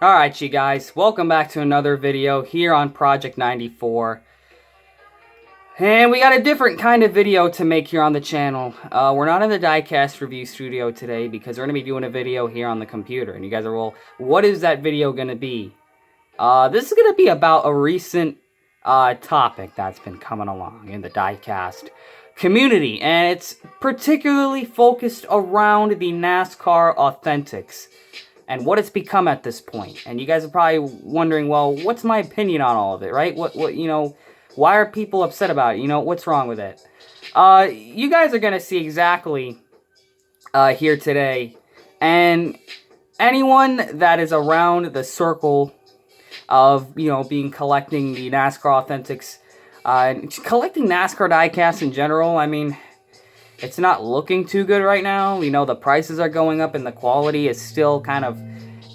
Alright, you guys, welcome back to another video here on Project 94. And we got a different kind of video to make here on the channel. We're not in the diecast review studio today because we're going to be doing a video here on the computer. And you guys are, well, what is that video going to be? This is going to be about a recent topic that's been coming along in the diecast community. And it's particularly focused around the NASCAR Authentics and what it's become at this point. And you guys are probably wondering, well, what's my opinion on all of it, right? Why are people upset about it? What's wrong with it? You guys are going to see exactly here today. And anyone that is around the circle of, collecting the NASCAR Authentics, collecting NASCAR diecasts in general, I mean, it's not looking too good right now. The prices are going up and the quality is still kind of,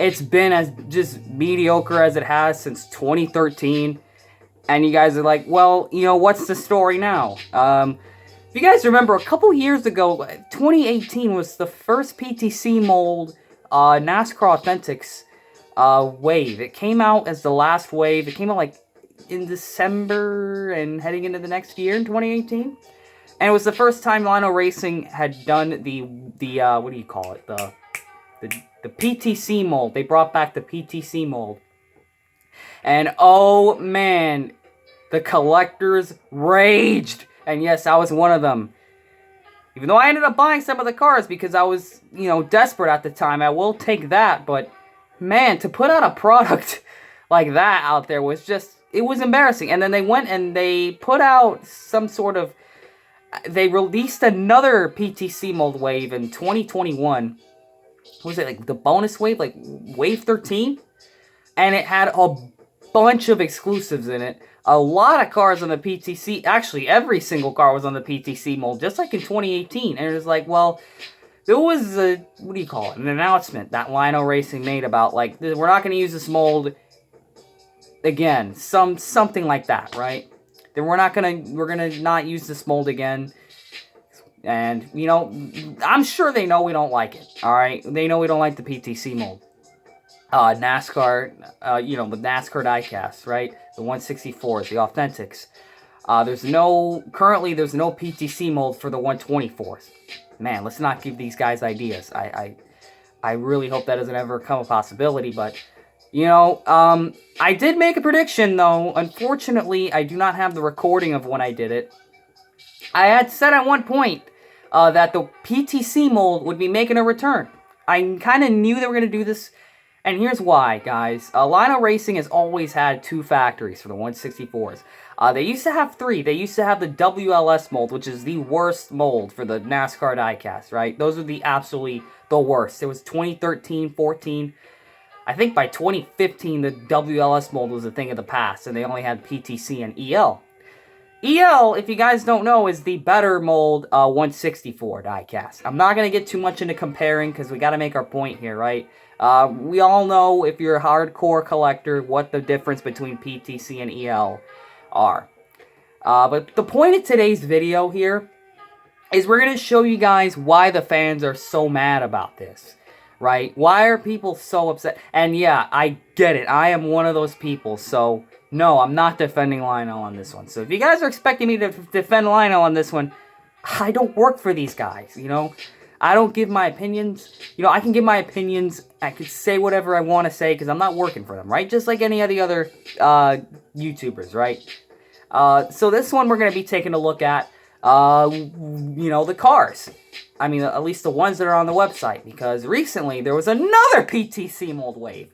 it's been as just mediocre as it has since 2013. And you guys are like, well, what's the story now? If you guys remember, a couple years ago, 2018 was the first PTC mold NASCAR Authentics wave. It came out as the last wave. It came out like in December and heading into the next year in 2018. And it was the first time Lionel Racing had done the what do you call it? The PTC mold. They brought back the PTC mold. And oh man, the collectors raged. And yes, I was one of them. Even though I ended up buying some of the cars because I was, desperate at the time. I will take that, but man, to put out a product like that out there was just, it was embarrassing. And then they went and they put out some sort of, they released another PTC mold wave in 2021. What was it, like the bonus wave, like wave 13? And it had a bunch of exclusives in it. A lot of cars on the PTC, actually every single car was on the PTC mold, just like in 2018. And it was like, well, there was a, what do you call it, an announcement that Lionel Racing made about, like, we're not going to use this mold again. Something like that, right? Then we're gonna not use this mold again. And, I'm sure they know we don't like it, alright? They know we don't like the PTC mold. NASCAR, the NASCAR diecasts, right? The 164s, the Authentics. Currently there's no PTC mold for the 124s. Man, let's not give these guys ideas. I really hope that doesn't ever become a possibility, but I did make a prediction, though. Unfortunately, I do not have the recording of when I did it. I had said at one point that the PTC mold would be making a return. I kind of knew they were going to do this, and here's why, guys. Lionel Racing has always had two factories for the 164s. They used to have three. They used to have the WLS mold, which is the worst mold for the NASCAR diecast, right? Those are absolutely the worst. It was 2013, 14... I think by 2015, the WLS mold was a thing of the past, and they only had PTC and EL. EL, if you guys don't know, is the better mold 164 diecast. I'm not going to get too much into comparing, because we got to make our point here, right? We all know, if you're a hardcore collector, what the difference between PTC and EL are. But the point of today's video here is we're going to show you guys why the fans are so mad about this. Right? Why are people so upset? And yeah, I get it. I am one of those people. So, no, I'm not defending Lionel on this one. So, if you guys are expecting me to defend Lionel on this one, I don't work for these guys, I don't give my opinions. I can give my opinions. I can say whatever I want to say because I'm not working for them, right? Just like any of the other YouTubers, right? So, this one we're going to be taking a look at, the cars. I mean, at least the ones that are on the website, because recently there was another PTC mold wave.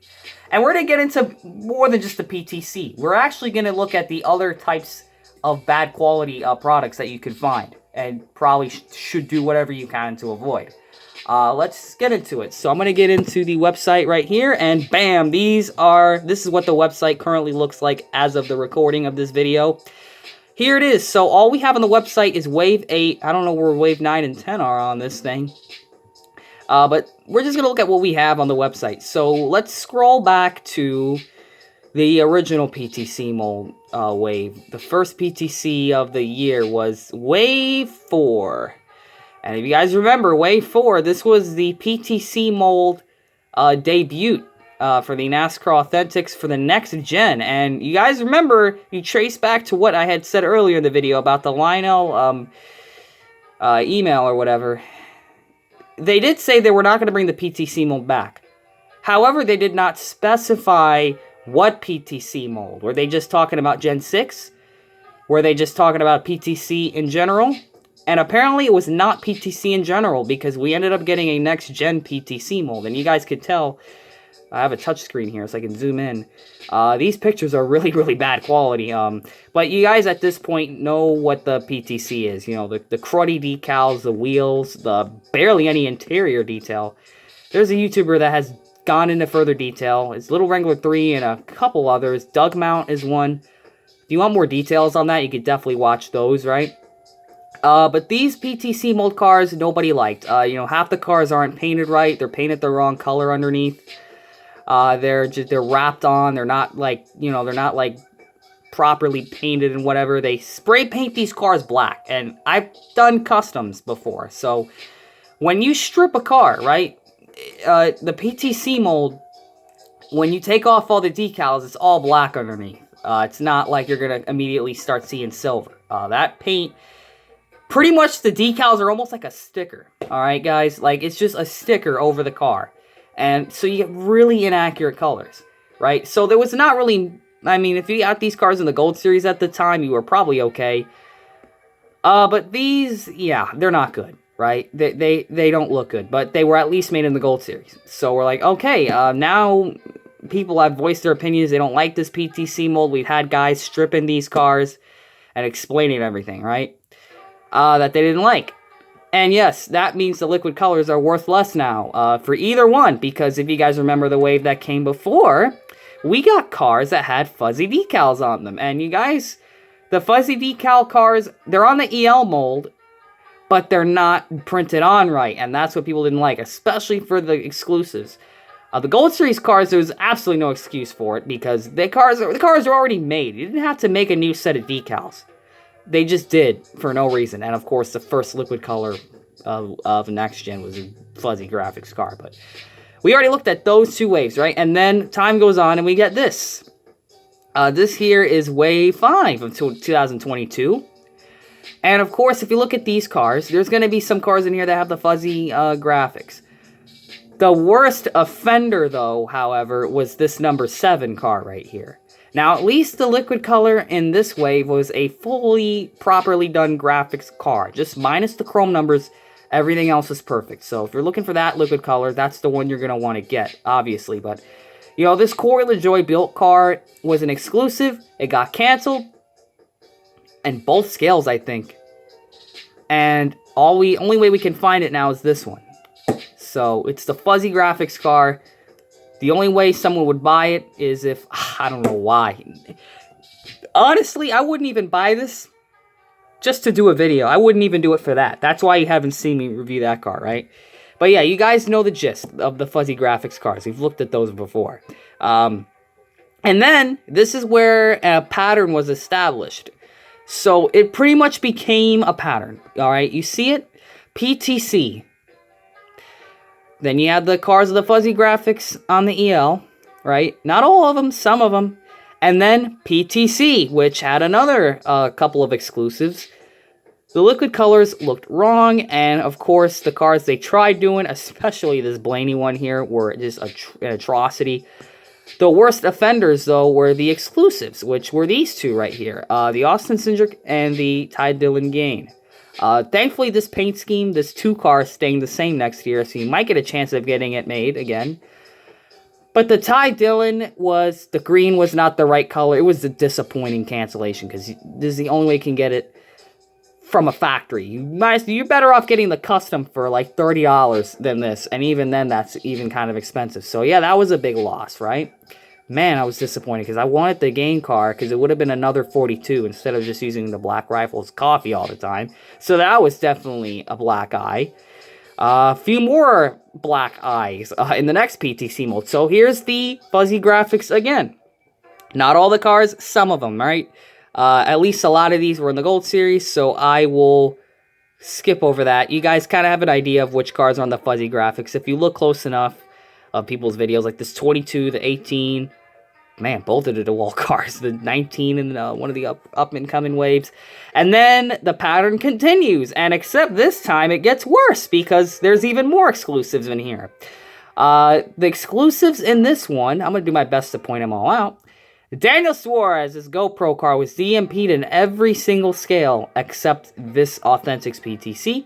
And we're going to get into more than just the PTC. We're actually going to look at the other types of bad quality products that you can find, and probably should do whatever you can to avoid. Let's get into it. So I'm going to get into the website right here, and bam, this is what the website currently looks like as of the recording of this video. Here it is. So all we have on the website is Wave 8. I don't know where Wave 9 and 10 are on this thing. But we're just going to look at what we have on the website. So let's scroll back to the original PTC mold wave. The first PTC of the year was Wave 4. And if you guys remember, Wave 4, this was the PTC mold debut. for the NASCAR Authentics for the next gen. And you guys remember, you trace back to what I had said earlier in the video about the Lionel email or whatever. They did say they were not going to bring the PTC mold back. However, they did not specify what PTC mold. Were they just talking about Gen 6? Were they just talking about PTC in general? And apparently it was not PTC in general, because we ended up getting a next-gen PTC mold. And you guys could tell, I have a touchscreen here so I can zoom in. These pictures are really, really bad quality. But you guys at this point know what the PTC is. You know, the cruddy decals, the wheels, the barely any interior detail. There's a YouTuber that has gone into further detail. It's Little Wrangler 3 and a couple others. Doug Mount is one. If you want more details on that, you could definitely watch those, right? But these PTC mold cars, nobody liked. You know, half the cars aren't painted right. They're painted the wrong color underneath. They're wrapped on. They're not like, you know, they're not like properly painted and whatever. They spray paint these cars black. And I've done customs before. So when you strip a car, right, the PTC mold, when you take off all the decals, it's all black underneath. It's not like you're going to immediately start seeing silver. That paint, pretty much the decals are almost like a sticker. Alright, guys? Like, it's just a sticker over the car. And so you get really inaccurate colors, right? So there was not really, I mean, if you got these cars in the Gold Series at the time, you were probably okay. But these, yeah, they're not good, right? They don't look good, but they were at least made in the Gold Series. So we're like, okay, now people have voiced their opinions. They don't like this PTC mold. We've had guys stripping these cars and explaining everything, right? That they didn't like. And yes, that means the liquid colors are worth less now for either one, because if you guys remember the wave that came before, we got cars that had fuzzy decals on them. And you guys, the fuzzy decal cars, they're on the EL mold, but they're not printed on right, and that's what people didn't like, especially for the exclusives. The Gold Series cars, there's absolutely no excuse for it, because the cars are already made. You didn't have to make a new set of decals. They just did, for no reason. And of course, the first liquid color of Next Gen was a fuzzy graphics car. But we already looked at those two waves, right? And then time goes on and we get this. This here is wave 5 of 2022. And of course, if you look at these cars, there's going to be some cars in here that have the fuzzy graphics. The worst offender, though, however, was this number 7 car right here. Now, at least the liquid color in this wave was a fully, properly done graphics car. Just minus the chrome numbers, everything else is perfect. So if you're looking for that liquid color, that's the one you're going to want to get, obviously. But, you know, this Corey LaJoie built car was an exclusive. It got canceled. And both scales, I think. And only way we can find it now is this one. So it's the fuzzy graphics car. The only way someone would buy it is if, I don't know why. Honestly, I wouldn't even buy this just to do a video. I wouldn't even do it for that. That's why you haven't seen me review that car, right? But yeah, you guys know the gist of the fuzzy graphics cars. We've looked at those before. And then, this is where a pattern was established. So it pretty much became a pattern, alright? You see it? PTC. Then you have the cars with the fuzzy graphics on the EL, right? Not all of them, some of them. And then PTC, which had another couple of exclusives. The liquid colors looked wrong, and of course, the cars they tried doing, especially this Blaney one here, were just an atrocity. The worst offenders, though, were the exclusives, which were these two right here. The Austin Cindric and the Ty Dillon Gain. Thankfully, this paint scheme, this 2 car is staying the same next year, so you might get a chance of getting it made again. But the Ty Dillon the green was not the right color. It was a disappointing cancellation, because this is the only way you can get it from a factory. You're better off getting the custom for like $30 than this, and even then, that's even kind of expensive. So yeah, that was a big loss, right? Man, I was disappointed because I wanted the Gain car because it would have been another 42 instead of just using the Black Rifles coffee all the time. So that was definitely a black eye. A few more black eyes in the next PTC mold. So here's the fuzzy graphics again. Not all the cars, some of them, right? At least a lot of these were in the Gold Series, so I will skip over that. You guys kind of have an idea of which cars are on the fuzzy graphics if you look close enough. of people's videos, like this 22, the 18. Man, both of the DeWalt cars, the 19 and one of the up and coming waves. And then the pattern continues, and except this time it gets worse because there's even more exclusives in here. The exclusives in this one, I'm going to do my best to point them all out. Daniel Suarez's GoPro car was DMP'd in every single scale except this Authentics PTC.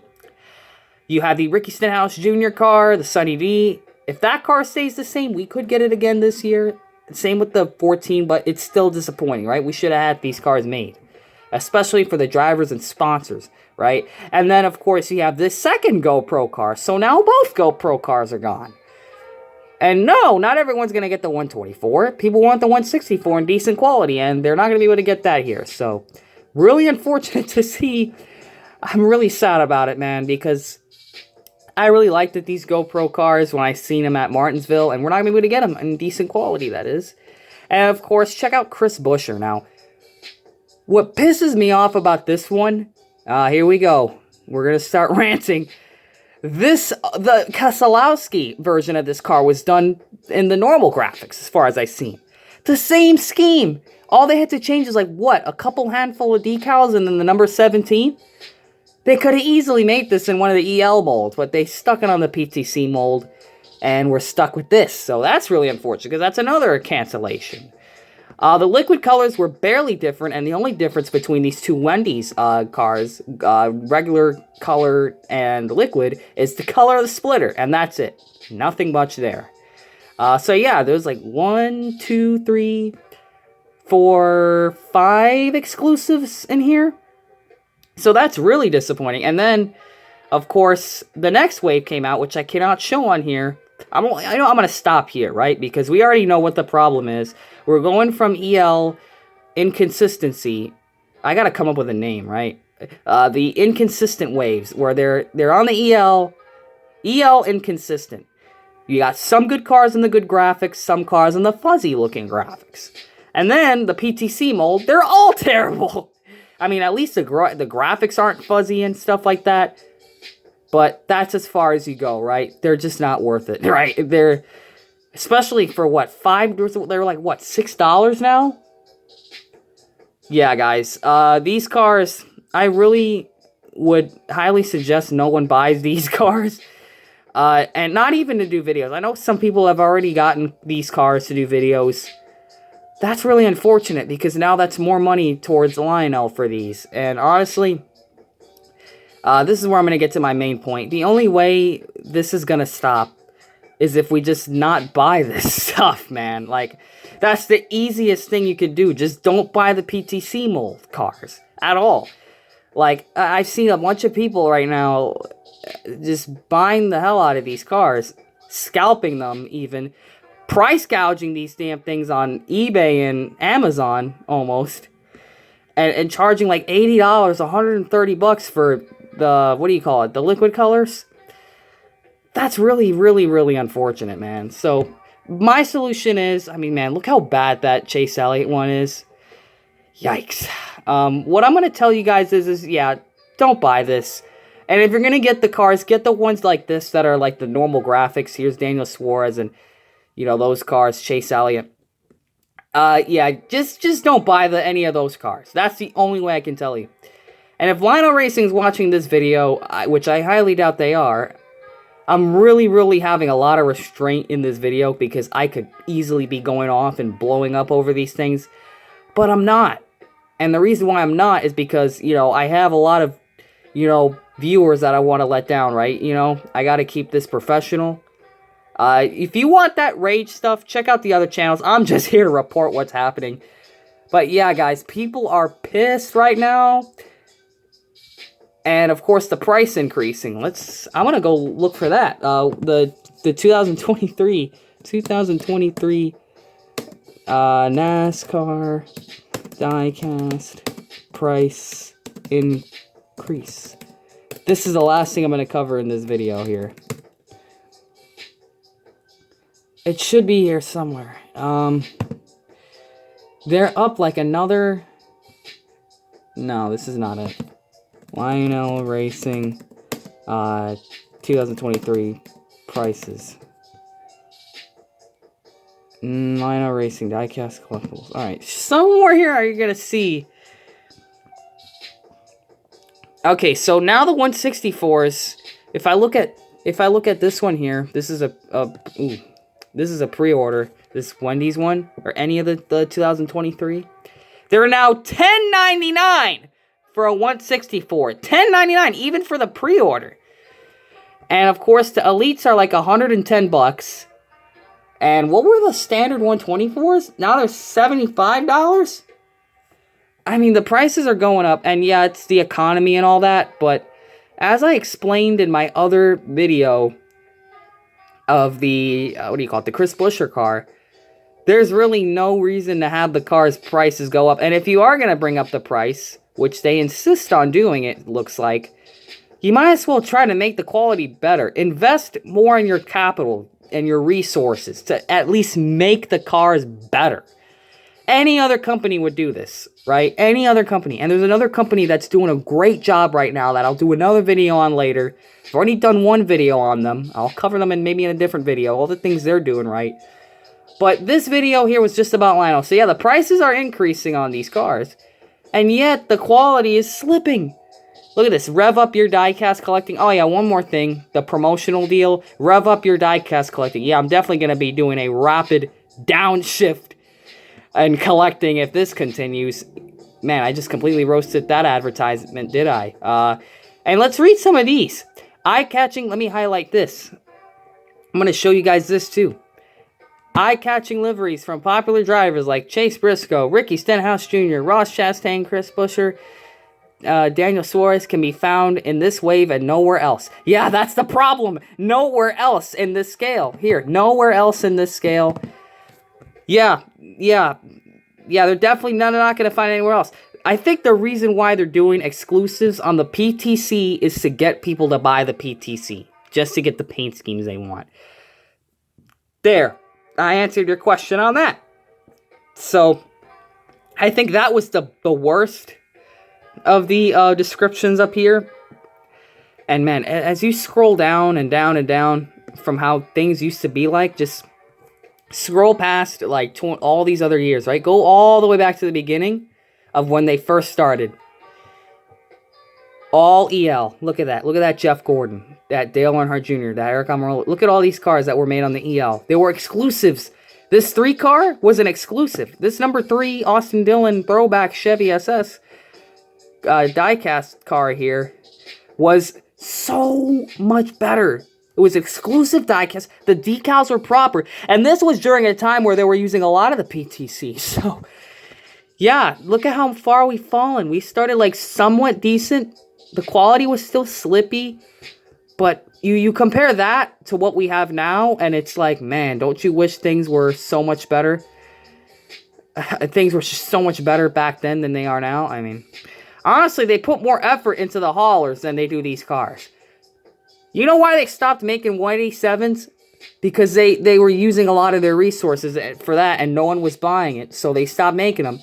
You have the Ricky Stenhouse Jr. car, the Sunny D. If that car stays the same, we could get it again this year. Same with the 14, but it's still disappointing, right? We should have had these cars made, especially for the drivers and sponsors, right? And then, of course, you have this second GoPro car. So now both GoPro cars are gone. And no, not everyone's going to get the 124. People want the 164 in decent quality, and they're not going to be able to get that here. So, really unfortunate to see. I'm really sad about it, man, because I really liked these GoPro cars when I seen them at Martinsville, and we're not going to be able to get them in decent quality, that is. And, of course, check out Chris Buescher. Now, what pisses me off about this one, here we go. We're going to start ranting. The Keselowski version of this car was done in the normal graphics, as far as I've seen. The same scheme. All they had to change is, like, what? A couple handful of decals and then the number 17? They could have easily made this in one of the EL molds, but they stuck it on the PTC mold, and we're stuck with this. So that's really unfortunate, because that's another cancellation. The liquid colors were barely different, and the only difference between these two Wendy's cars, regular color and liquid, is the color of the splitter, and that's it. Nothing much there. So yeah, there's like 1, 2, 3, 4, 5 exclusives in here. So that's really disappointing. And then, of course, the next wave came out, which I cannot show on here. I know I'm going to stop here, right? Because we already know what the problem is. We're going from EL inconsistency. I got to come up with a name, right? The inconsistent waves, where they're on the EL inconsistent. You got some good cars in the good graphics, some cars in the fuzzy-looking graphics. And then the PTC mold, they're all terrible. I mean, at least the graphics aren't fuzzy and stuff like that. But that's as far as you go, right? They're just not worth it, right? They're, especially for what, they're like, what, $6 now? Yeah, guys, these cars, I really would highly suggest no one buys these cars. And not even to do videos. I know some people have already gotten these cars to do videos. That's really unfortunate, because now that's more money towards Lionel for these. And honestly, this is where I'm going to get to my main point. The only way this is going to stop is if we just not buy this stuff, man. Like, that's the easiest thing you could do. Just don't buy the PTC mold cars at all. Like, I've seen a bunch of people right now just buying the hell out of these cars, scalping them even, price gouging these damn things on eBay and Amazon almost, and charging like $80, $130 for the, what do you call it, the liquid colors. That's really, really, really unfortunate, man. So my solution is, I mean, man, look how bad that Chase Elliott one is. Yikes. What I'm going to tell you guys is, yeah, don't buy this. And if you're going to get the cars, get the ones like this that are like the normal graphics. Here's Daniel Suarez and, you know, those cars, Chase Elliott. Yeah, just don't buy any of those cars. That's the only way I can tell you. And if Lionel Racing's watching this video, which I highly doubt they are, I'm really, really having a lot of restraint in this video, because I could easily be going off and blowing up over these things. But I'm not. And the reason why I'm not is because, you know, I have a lot of, you know, viewers that I want to let down, right? You know, I got to keep this professional. If you want that rage stuff, check out the other channels. I'm just here to report what's happening. But yeah, guys, people are pissed right now. And of course, the price increasing. I'm gonna go look for that. The 2023 NASCAR Diecast price increase. This is the last thing I'm gonna cover in this video here. It should be here somewhere. They're up like another. No, this is not it. Lionel Racing 2023 prices. Lionel Racing Diecast Collectibles. Alright, somewhere here are you going to see... Okay, so now the 164s, if I look at this one here, this is a pre-order, this Wendy's one, or any of the 2023. They're now $10.99 for a 164. $10.99 even for the pre-order. And of course the elites are like 110 bucks. And what were the standard 124s? Now they're $75? I mean, the prices are going up, and yeah, it's the economy and all that, but as I explained in my other video of the, the Chris Buescher car, there's really no reason to have the car's prices go up. And if you are going to bring up the price, which they insist on doing, it looks like, you might as well try to make the quality better. Invest more in your capital and your resources to at least make the cars better. Any other company would do this, right? Any other company. And there's another company that's doing a great job right now that I'll do another video on later. I've already done one video on them. I'll cover them maybe in a different video, all the things they're doing right. But this video here was just about Lionel. So yeah, the prices are increasing on these cars. And yet, the quality is slipping. Look at this. Rev up your diecast collecting. Oh yeah, one more thing. The promotional deal. Rev up your diecast collecting. Yeah, I'm definitely going to be doing a rapid downshift and collecting if this continues. Man, I just completely roasted that advertisement, did I? And let's read some of these. Eye-catching, let me highlight this. I'm going to show you guys this too. Eye-catching liveries from popular drivers like Chase Briscoe, Ricky Stenhouse Jr., Ross Chastain, Chris Buescher, Daniel Suarez can be found in this wave and nowhere else. Yeah, that's the problem. Nowhere else in this scale. Here, nowhere else in this scale. Yeah, they're definitely not going to find anywhere else. I think the reason why they're doing exclusives on the PTC is to get people to buy the PTC. Just to get the paint schemes they want. There. I answered your question on that. So, I think that was the worst of the descriptions up here. And man, as you scroll down and down and down from how things used to be like, just scroll past like all these other years, right? Go all the way back to the beginning of when they first started. All EL. Look at that. Look at that Jeff Gordon, that Dale Earnhardt Jr., that Eric Almirola. Look at all these cars that were made on the EL. They were exclusives. This 3 car was an exclusive. This number 3 Austin Dillon throwback Chevy SS diecast car here was so much better. It was exclusive diecast. The decals were proper. And this was during a time where they were using a lot of the PTC. So, yeah, look at how far we've fallen. We started like somewhat decent. The quality was still slippy. But you compare that to what we have now, and it's like, man, don't you wish things were so much better? Things were just so much better back then than they are now. I mean, honestly, they put more effort into the haulers than they do these cars. You know why they stopped making 187s? Because they were using a lot of their resources for that, and no one was buying it, so they stopped making them.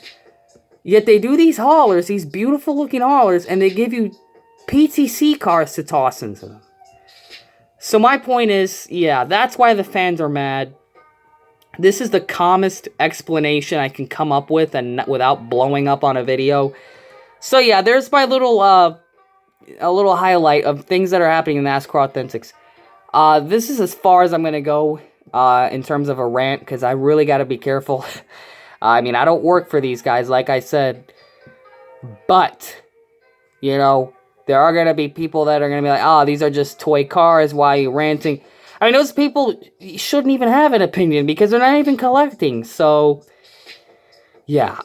Yet they do these haulers, these beautiful-looking haulers, and they give you PTC cars to toss into them. So my point is, yeah, that's why the fans are mad. This is the calmest explanation I can come up with, and without blowing up on a video. So yeah, there's my little a little highlight of things that are happening in NASCAR Authentics. This is as far as I'm going to go in terms of a rant, because I really got to be careful. I mean, I don't work for these guys, like I said. But, you know, there are going to be people that are going to be like, oh, these are just toy cars, why are you ranting? I mean, those people shouldn't even have an opinion, because they're not even collecting, so, yeah.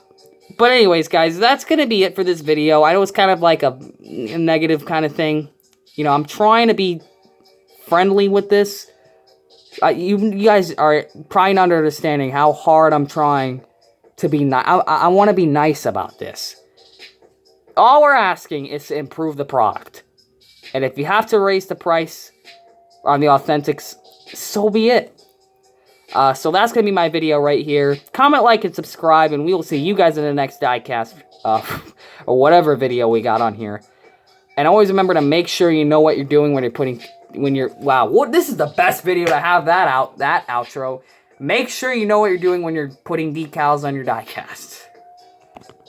But anyways, guys, that's going to be it for this video. I know it's kind of like a negative kind of thing. You know, I'm trying to be friendly with this. You guys are probably not understanding how hard I'm trying to be nice. I want to be nice about this. All we're asking is to improve the product. And if you have to raise the price on the Authentics, so be it. So that's going to be my video right here. Comment, like, and subscribe, and we will see you guys in the next diecast, or whatever video we got on here. And always remember to make sure you know what you're doing when you're wow, this is the best video to have that outro. Make sure you know what you're doing when you're putting decals on your diecast.